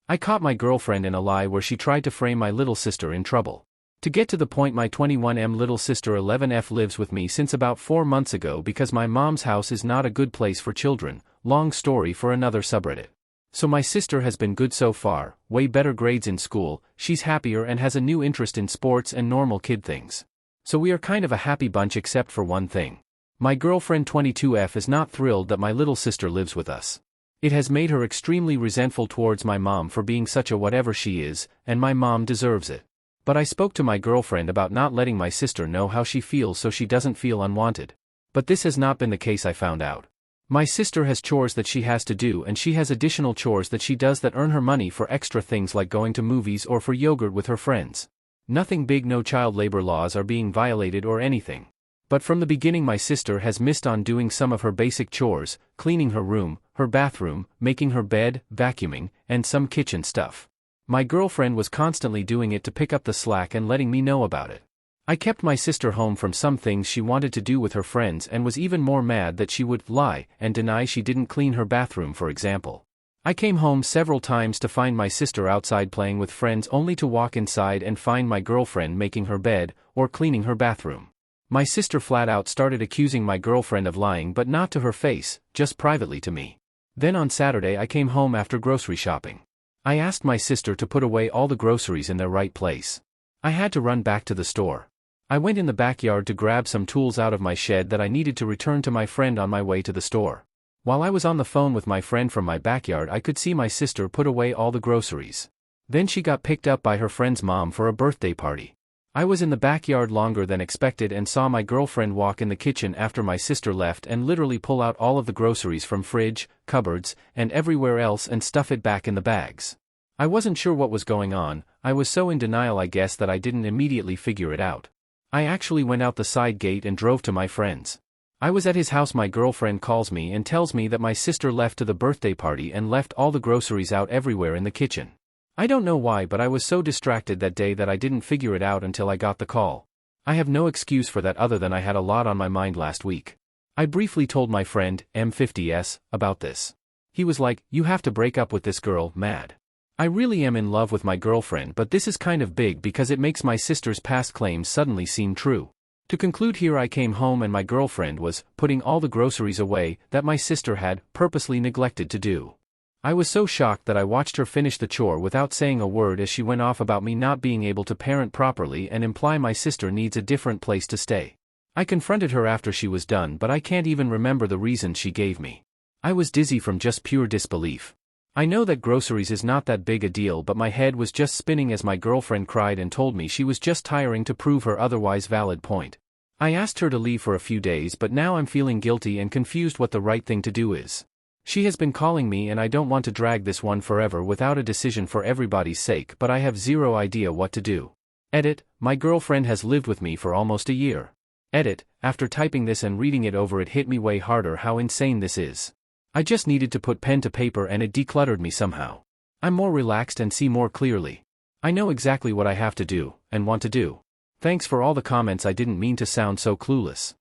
I caught my girlfriend in a lie where she tried to frame my little sister in trouble. To get to the point, my 21M little sister 11F lives with me since about 4 months ago because my mom's house is not a good place for children, long story for another subreddit. So my sister has been good so far, way better grades in school, she's happier and has a new interest in sports and normal kid things. So we are kind of a happy bunch except for one thing. My girlfriend 22F is not thrilled that my little sister lives with us. It has made her extremely resentful towards my mom for being such a whatever she is, and my mom deserves it. But I spoke to my girlfriend about not letting my sister know how she feels so she doesn't feel unwanted. But this has not been the case, I found out. My sister has chores that she has to do, and she has additional chores that she does that earn her money for extra things like going to movies or for yogurt with her friends. Nothing big, no child labor laws are being violated or anything. But from the beginning my sister has missed on doing some of her basic chores, cleaning her room, her bathroom, making her bed, vacuuming, and some kitchen stuff. My girlfriend was constantly doing it to pick up the slack and letting me know about it. I kept my sister home from some things she wanted to do with her friends and was even more mad that she would lie and deny she didn't clean her bathroom, for example. I came home several times to find my sister outside playing with friends only to walk inside and find my girlfriend making her bed or cleaning her bathroom. My sister flat out started accusing my girlfriend of lying, but not to her face, just privately to me. Then on Saturday I came home after grocery shopping. I asked my sister to put away all the groceries in their right place. I had to run back to the store. I went in the backyard to grab some tools out of my shed that I needed to return to my friend on my way to the store. While I was on the phone with my friend from my backyard, I could see my sister put away all the groceries. Then she got picked up by her friend's mom for a birthday party. I was in the backyard longer than expected and saw my girlfriend walk in the kitchen after my sister left and literally pull out all of the groceries from fridge, cupboards, and everywhere else and stuff it back in the bags. I wasn't sure what was going on. I was so in denial, I guess, that I didn't immediately figure it out. I actually went out the side gate and drove to my friend's. I was at his house. My girlfriend calls me and tells me that my sister left to the birthday party and left all the groceries out everywhere in the kitchen. I don't know why, but I was so distracted that day that I didn't figure it out until I got the call. I have no excuse for that other than I had a lot on my mind last week. I briefly told my friend, M50S, about this. He was like, "You have to break up with this girl, mad." I really am in love with my girlfriend, but this is kind of big because it makes my sister's past claims suddenly seem true. To conclude here, I came home and my girlfriend was putting all the groceries away that my sister had purposely neglected to do. I was so shocked that I watched her finish the chore without saying a word as she went off about me not being able to parent properly and imply my sister needs a different place to stay. I confronted her after she was done, but I can't even remember the reason she gave me. I was dizzy from just pure disbelief. I know that groceries is not that big a deal, but my head was just spinning as my girlfriend cried and told me she was just tiring to prove her otherwise valid point. I asked her to leave for a few days, but now I'm feeling guilty and confused what the right thing to do is. She has been calling me and I don't want to drag this one forever without a decision for everybody's sake, but I have zero idea what to do. Edit, my girlfriend has lived with me for almost a year. Edit, after typing this and reading it over, it hit me way harder how insane this is. I just needed to put pen to paper and it decluttered me somehow. I'm more relaxed and see more clearly. I know exactly what I have to do, and want to do. Thanks for all the comments. I didn't mean to sound so clueless.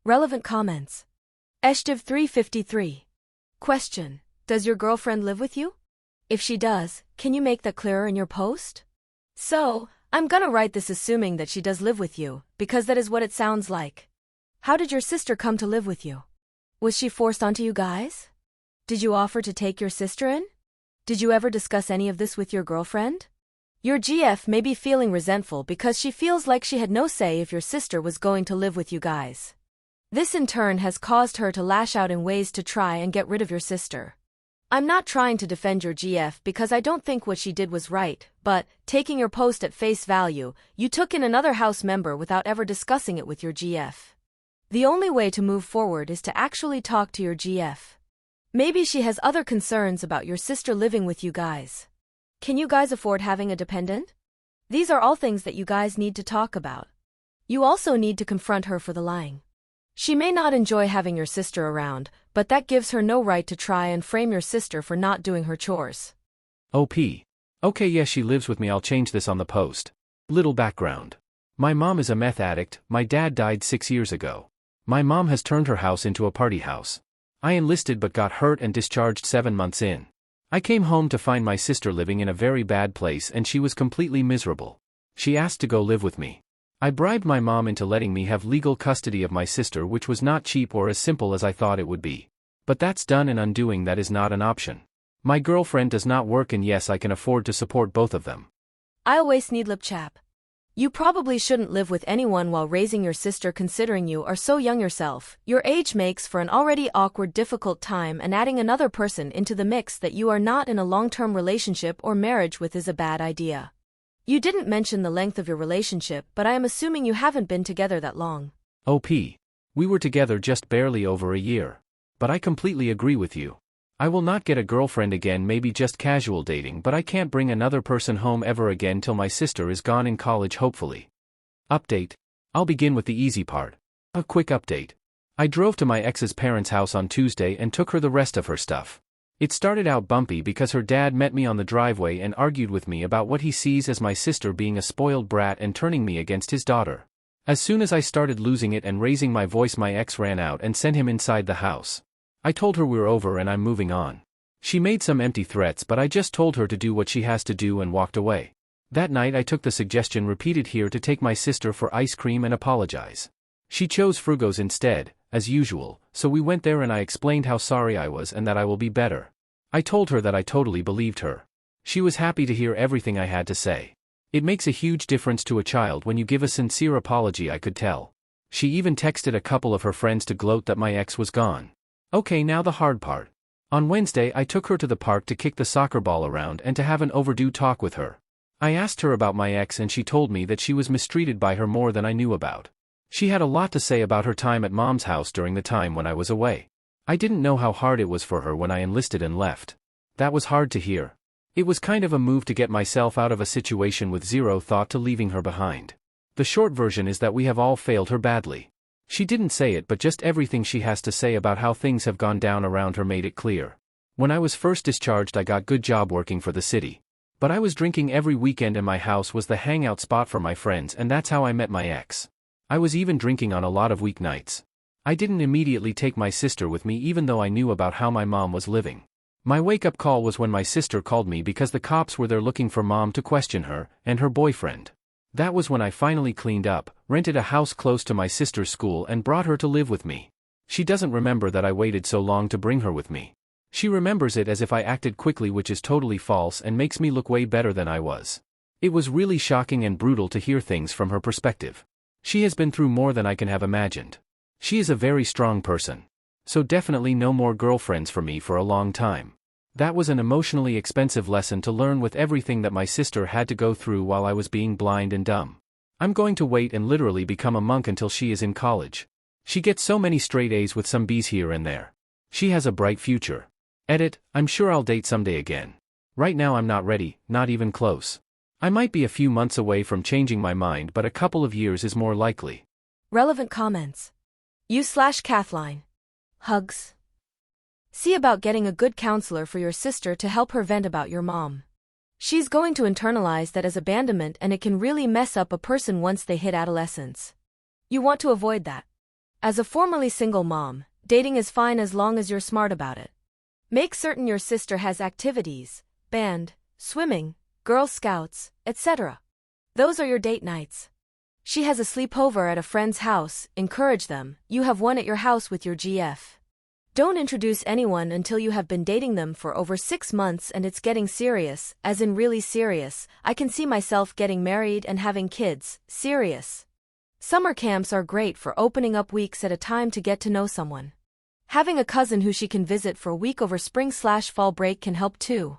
Relevant comments. Eshtiv 353. Question: does your girlfriend live with you? If she does, can you make that clearer in your post? So, I'm gonna write this assuming that she does live with you, because that is what it sounds like. How did your sister come to live with you? Was she forced onto you guys? Did you offer to take your sister in? Did you ever discuss any of this with your girlfriend? Your GF may be feeling resentful because she feels like she had no say if your sister was going to live with you guys. This in turn has caused her to lash out in ways to try and get rid of your sister. I'm not trying to defend your GF because I don't think what she did was right, but, taking your post at face value, you took in another house member without ever discussing it with your GF. The only way to move forward is to actually talk to your GF. Maybe she has other concerns about your sister living with you guys. Can you guys afford having a dependent? These are all things that you guys need to talk about. You also need to confront her for the lying. She may not enjoy having your sister around, but that gives her no right to try and frame your sister for not doing her chores. OP. Okay, yes, she lives with me. I'll change this on the post. Little background. My mom is a meth addict. My dad died 6 years ago. My mom has turned her house into a party house. I enlisted but got hurt and discharged 7 months in. I came home to find my sister living in a very bad place and she was completely miserable. She asked to go live with me. I bribed my mom into letting me have legal custody of my sister, which was not cheap or as simple as I thought it would be. But that's done, and undoing that is not an option. My girlfriend does not work, and yes, I can afford to support both of them. I always need lip chap. You probably shouldn't live with anyone while raising your sister, considering you are so young yourself. Your age makes for an already awkward, difficult time, and adding another person into the mix that you are not in a long-term relationship or marriage with is a bad idea. You didn't mention the length of your relationship, but I am assuming you haven't been together that long. OP. We were together just barely over a year. But I completely agree with you. I will not get a girlfriend again, maybe just casual dating, but I can't bring another person home ever again till my sister is gone in college, hopefully. Update. I'll begin with the easy part. A quick update. I drove to my ex's parents' house on Tuesday and took her the rest of her stuff. It started out bumpy because her dad met me on the driveway and argued with me about what he sees as my sister being a spoiled brat and turning me against his daughter. As soon as I started losing it and raising my voice, my ex ran out and sent him inside the house. I told her we're over and I'm moving on. She made some empty threats, but I just told her to do what she has to do and walked away. That night I took the suggestion repeated here to take my sister for ice cream and apologize. She chose Frugo's instead, as usual, so we went there and I explained how sorry I was and that I will be better. I told her that I totally believed her. She was happy to hear everything I had to say. It makes a huge difference to a child when you give a sincere apology, I could tell. She even texted a couple of her friends to gloat that my ex was gone. Okay, now the hard part. On Wednesday I took her to the park to kick the soccer ball around and to have an overdue talk with her. I asked her about my ex and she told me that she was mistreated by her more than I knew about. She had a lot to say about her time at mom's house during the time when I was away. I didn't know how hard it was for her when I enlisted and left. That was hard to hear. It was kind of a move to get myself out of a situation with zero thought to leaving her behind. The short version is that we have all failed her badly. She didn't say it, but just everything she has to say about how things have gone down around her made it clear. When I was first discharged I got good job working for the city. But I was drinking every weekend and my house was the hangout spot for my friends, and that's how I met my ex. I was even drinking on a lot of weeknights. I didn't immediately take my sister with me even though I knew about how my mom was living. My wake-up call was when my sister called me because the cops were there looking for mom to question her and her boyfriend. That was when I finally cleaned up, rented a house close to my sister's school and brought her to live with me. She doesn't remember that I waited so long to bring her with me. She remembers it as if I acted quickly, which is totally false and makes me look way better than I was. It was really shocking and brutal to hear things from her perspective. She has been through more than I can have imagined. She is a very strong person. So definitely no more girlfriends for me for a long time. That was an emotionally expensive lesson to learn with everything that my sister had to go through while I was being blind and dumb. I'm going to wait and literally become a monk until she is in college. She gets so many straight A's with some B's here and there. She has a bright future. Edit, I'm sure I'll date someday again. Right now I'm not ready, not even close. I might be a few months away from changing my mind, but a couple of years is more likely. Relevant comments. You/Kathleen. Hugs. See about getting a good counselor for your sister to help her vent about your mom. She's going to internalize that as abandonment, and it can really mess up a person once they hit adolescence. You want to avoid that. As a formerly single mom, dating is fine as long as you're smart about it. Make certain your sister has activities, band, swimming, Girl Scouts, etc. Those are your date nights. She has a sleepover at a friend's house, encourage them. You have one at your house with your GF. Don't introduce anyone until you have been dating them for over 6 months and it's getting serious, as in really serious. I can see myself getting married and having kids, serious. Summer camps are great for opening up weeks at a time to get to know someone. Having a cousin who she can visit for a week over spring/fall break can help too.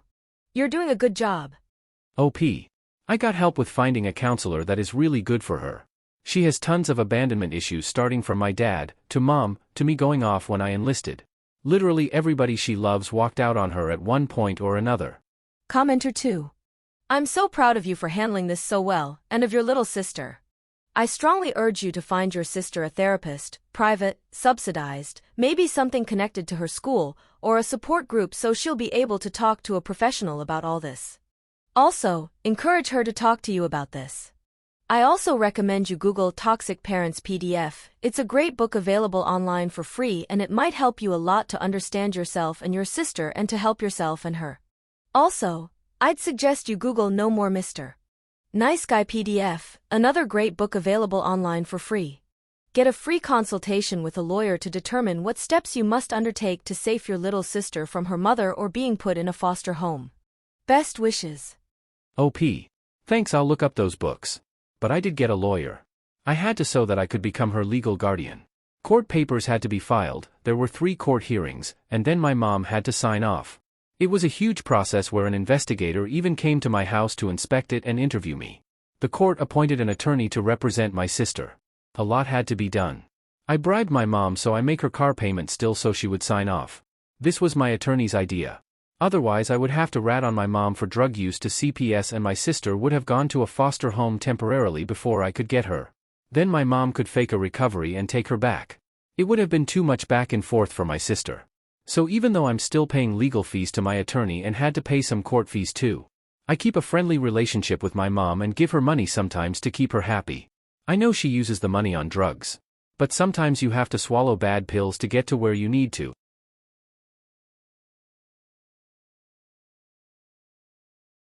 You're doing a good job. OP. I got help with finding a counselor that is really good for her. She has tons of abandonment issues, starting from my dad, to mom, to me going off when I enlisted. Literally everybody she loves walked out on her at one point or another. Commenter 2. I'm so proud of you for handling this so well, and of your little sister. I strongly urge you to find your sister a therapist, private, subsidized, maybe something connected to her school, or a support group so she'll be able to talk to a professional about all this. Also, encourage her to talk to you about this. I also recommend you Google Toxic Parents PDF. It's a great book available online for free and it might help you a lot to understand yourself and your sister and to help yourself and her. Also, I'd suggest you Google No More Mr. Nice Guy PDF, another great book available online for free. Get a free consultation with a lawyer to determine what steps you must undertake to save your little sister from her mother or being put in a foster home. Best wishes. OP. Thanks, I'll look up those books. But I did get a lawyer. I had to so that I could become her legal guardian. Court papers had to be filed, there were 3 court hearings, and then my mom had to sign off. It was a huge process where an investigator even came to my house to inspect it and interview me. The court appointed an attorney to represent my sister. A lot had to be done. I bribed my mom so I make her car payment still so she would sign off. This was my attorney's idea. Otherwise I would have to rat on my mom for drug use to CPS and my sister would have gone to a foster home temporarily before I could get her. Then my mom could fake a recovery and take her back. It would have been too much back and forth for my sister. So even though I'm still paying legal fees to my attorney and had to pay some court fees too, I keep a friendly relationship with my mom and give her money sometimes to keep her happy. I know she uses the money on drugs. But sometimes you have to swallow bad pills to get to where you need to.